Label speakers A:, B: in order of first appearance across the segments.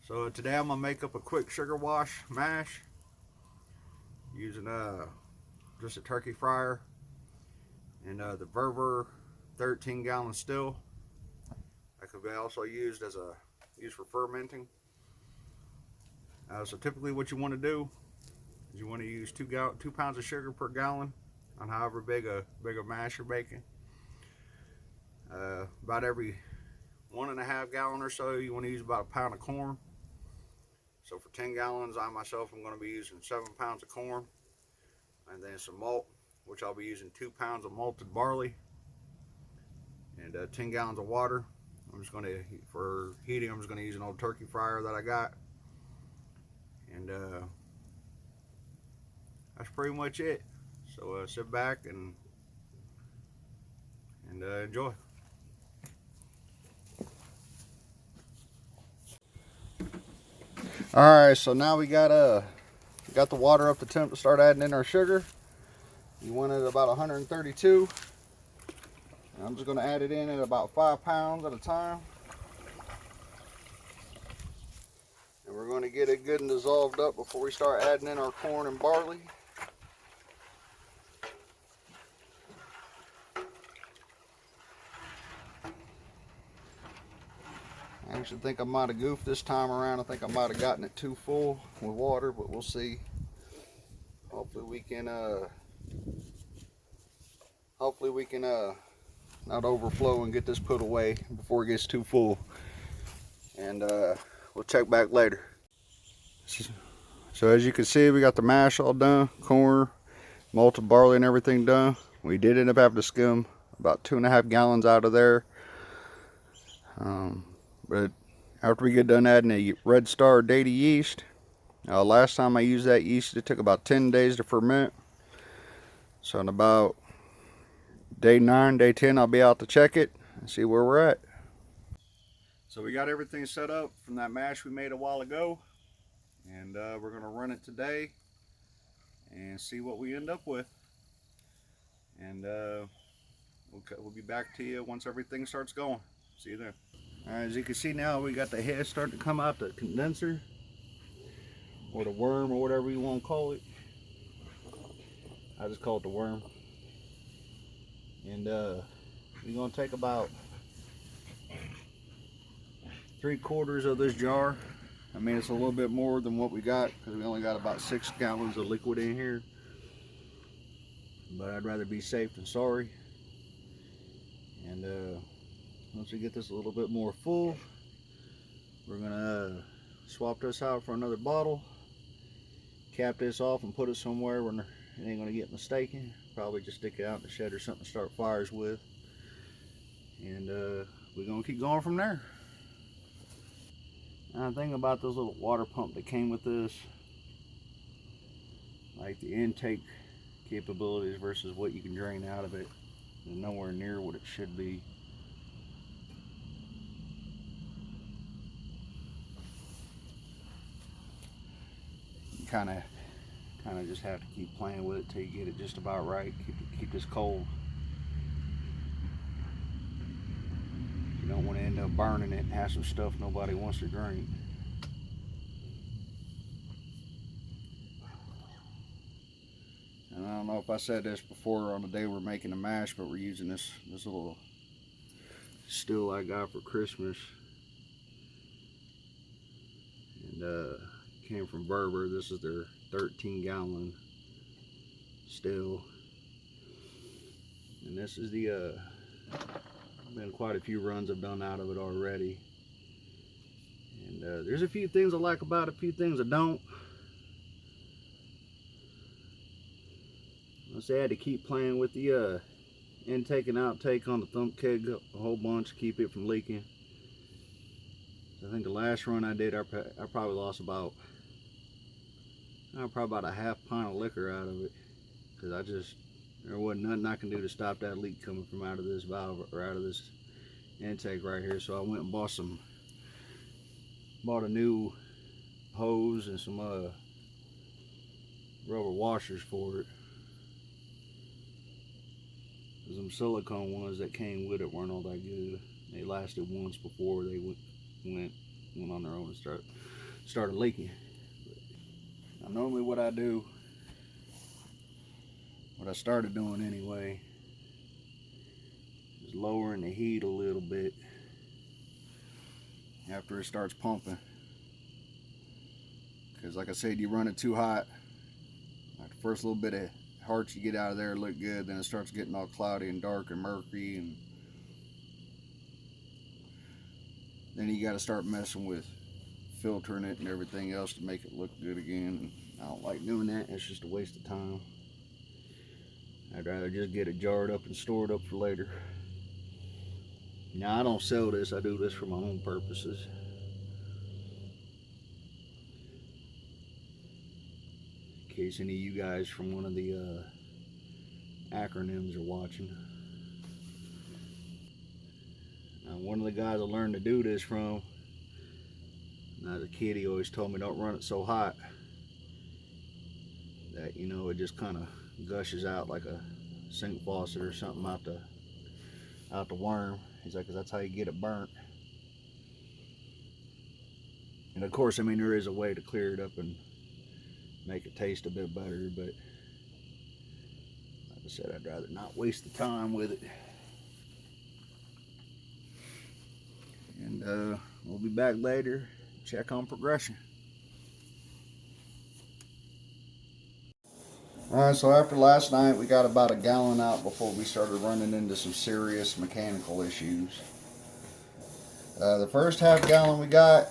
A: So today I'm gonna make up a quick sugar wash mash using just a turkey fryer and the Verver 13-gallon still. That could be also used for fermenting. So typically what you want to do is you want to use 2 pounds of sugar per gallon on however big a mash you're making. About every 1.5 gallon or so you want to use about a pound of corn. So for 10 gallons, I myself am going to be using 7 pounds of corn, and then some malt, which I'll be using 2 pounds of malted barley, and 10 gallons of water. I'm just going to, for heating, I'm just going to use an old turkey fryer that I got, and that's pretty much it. So sit back and enjoy. All right, so now we got the water up to temp to start adding in our sugar. You want it about 132. And I'm just going to add it in at about 5 pounds at a time. And we're going to get it good and dissolved up before we start adding in our corn and barley. I actually think I might have goofed this time around. I think I might have gotten it too full with water, but we'll see. Hopefully we can not overflow and get this put away before it gets too full. And we'll check back later. So as you can see, we got the mash all done, corn, malted barley and everything done. We did end up having to skim about 2.5 gallons out of there. But after we get done adding a Red Star Data yeast, last time I used that yeast, it took about 10 days to ferment. So in about day 9, day 10, I'll be out to check it and see where we're at. So we got everything set up from that mash we made a while ago, and we're going to run it today and see what we end up with. And we'll be back to you once everything starts going. See you then. All right, as you can see now, we got the head starting to come out the condenser, or the worm, or whatever you want to call it. I just call it the worm. And we're going to take about 3/4 of this jar. I mean, it's a little bit more than what we got because we only got about 6 gallons of liquid in here. But I'd rather be safe than sorry. And once we get this a little bit more full, we're gonna swap this out for another bottle, cap this off and put it somewhere where it ain't gonna get mistaken. Probably just stick it out in the shed or something to start fires with. And we're gonna keep going from there. Now the thing about this little water pump that came with this, like the intake capabilities versus what you can drain out of it, is nowhere near what it should be. You kind of just have to keep playing with it till you get it just about right. Keep this cold. You don't want to end up burning it and have some stuff nobody wants to drink. And I don't know if I said this before on the day we're making the mash, but we're using this little still I got for Christmas. And came from Verver. This is their 13-gallon still. And this is the been quite a few runs I've done out of it already. And there's a few things I like about it, a few things I don't. I had to keep playing with the intake and outtake on the thump keg a whole bunch to keep it from leaking. So I think the last run I did, I probably lost about a 1/2 pint of liquor out of it, because there wasn't nothing I can do to stop that leak coming from out of this valve or out of this intake right here. So I went and bought a new hose and some rubber washers for it. Some silicone ones that came with it weren't all that good. They lasted once before they went went on their own and started leaking. Now normally what I do, what I started doing anyway, is lowering the heat a little bit after it starts pumping. Because like I said, you run it too hot, like the first little bit of hearts you get out of there look good, then it starts getting all cloudy and dark and murky, and then you got to start messing with filtering it and everything else to make it look good again. I don't like doing that. It's just a waste of time. I'd rather just get it jarred up and stored up for later. Now I don't sell this, I do this for my own purposes. In case any of you guys from one of the acronyms are watching. Now one of the guys I learned to do this from, as a kid, he always told me don't run it so hot that, you know, it just kind of gushes out like a sink faucet or something out the worm. He's like, 'cause that's how you get it burnt. And of course, I mean, there is a way to clear it up and make it taste a bit better, but like I said, I'd rather not waste the time with it. And we'll be back later, check on progression. Alright, so after last night, we got about a gallon out before we started running into some serious mechanical issues. The first half gallon we got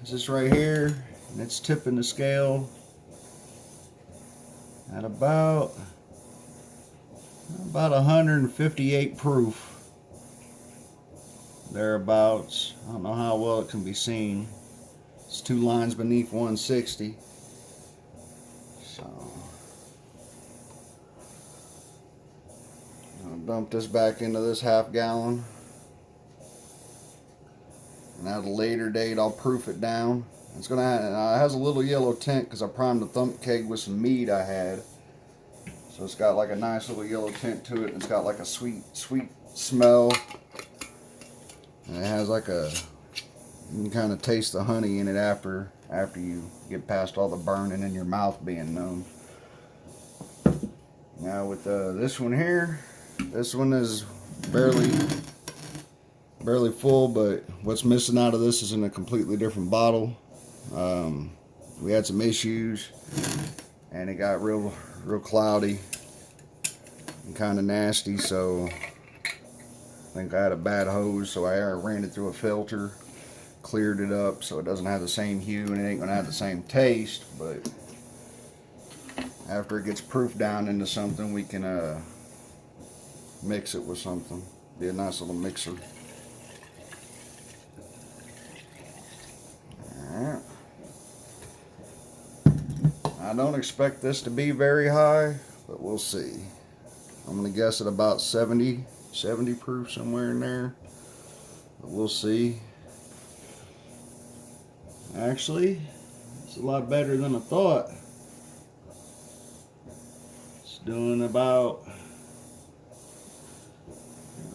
A: is this right here, and it's tipping the scale at about 158 proof, thereabouts. I don't know how well it can be seen. It's 2 lines beneath 160. So I'll dump this back into this half gallon. And at a later date, I'll proof it down. It's gonna have, it has a little yellow tint because I primed the thump keg with some mead I had. So it's got like a nice little yellow tint to it, and it's got like a sweet smell. And it has like a, you can kind of taste the honey in it after you get past all the burning and your mouth being numb. Now with this one here, this one is barely full, but what's missing out of this is in a completely different bottle. We had some issues, and it got real cloudy and kind of nasty, so I think I had a bad hose, so I ran it through a filter, cleared it up so it doesn't have the same hue and it ain't gonna have the same taste. But after it gets proofed down into something, we can mix it with something. Be a nice little mixer. Alright. I don't expect this to be very high, but we'll see. I'm gonna guess at about 70 proof, somewhere in there, but we'll see. Actually, it's a lot better than I thought. It's doing about,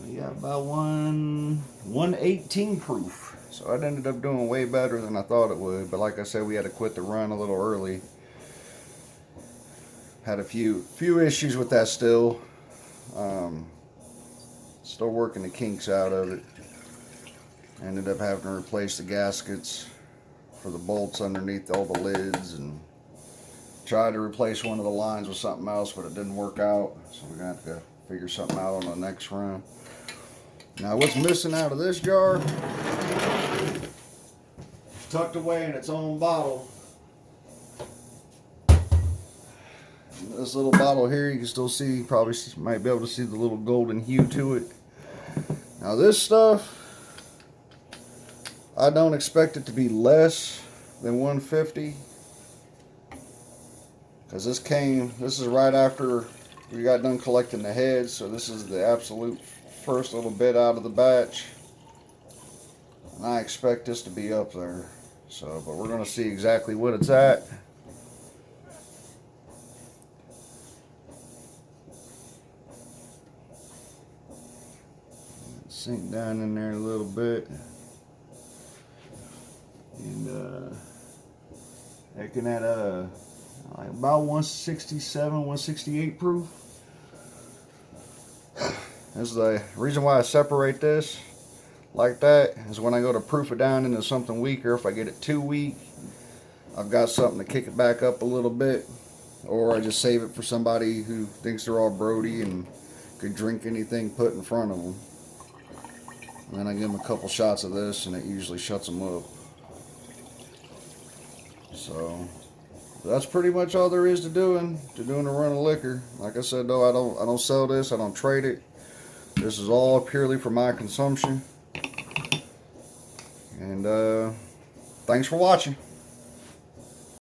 A: yeah, about 118 proof. So it ended up doing way better than I thought it would. But like I said, we had to quit the run a little early. Had a few issues with that still. Still working the kinks out of it. Ended up having to replace the gaskets for the bolts underneath all the lids, and tried to replace one of the lines with something else, but it didn't work out. So we're gonna have to figure something out on the next run. Now what's missing out of this jar, tucked away in its own bottle. This little bottle here, you can still see, probably might be able to see the little golden hue to it. Now this stuff, I don't expect it to be less than 150, because this is right after we got done collecting the heads, so this is the absolute first little bit out of the batch, and I expect this to be up there. So, but we're going to see exactly what it's at. Sink down in there a little bit. Making that about 167, 168 proof. This is the reason why I separate this like that, is when I go to proof it down into something weaker. If I get it too weak, I've got something to kick it back up a little bit, or I just save it for somebody who thinks they're all Brody and could drink anything put in front of them. And then I give them a couple shots of this, and it usually shuts them up. So that's pretty much all there is to doing a run of liquor. Like I said though, I don't sell this, I don't trade it. This is all purely for my consumption. And thanks for watching.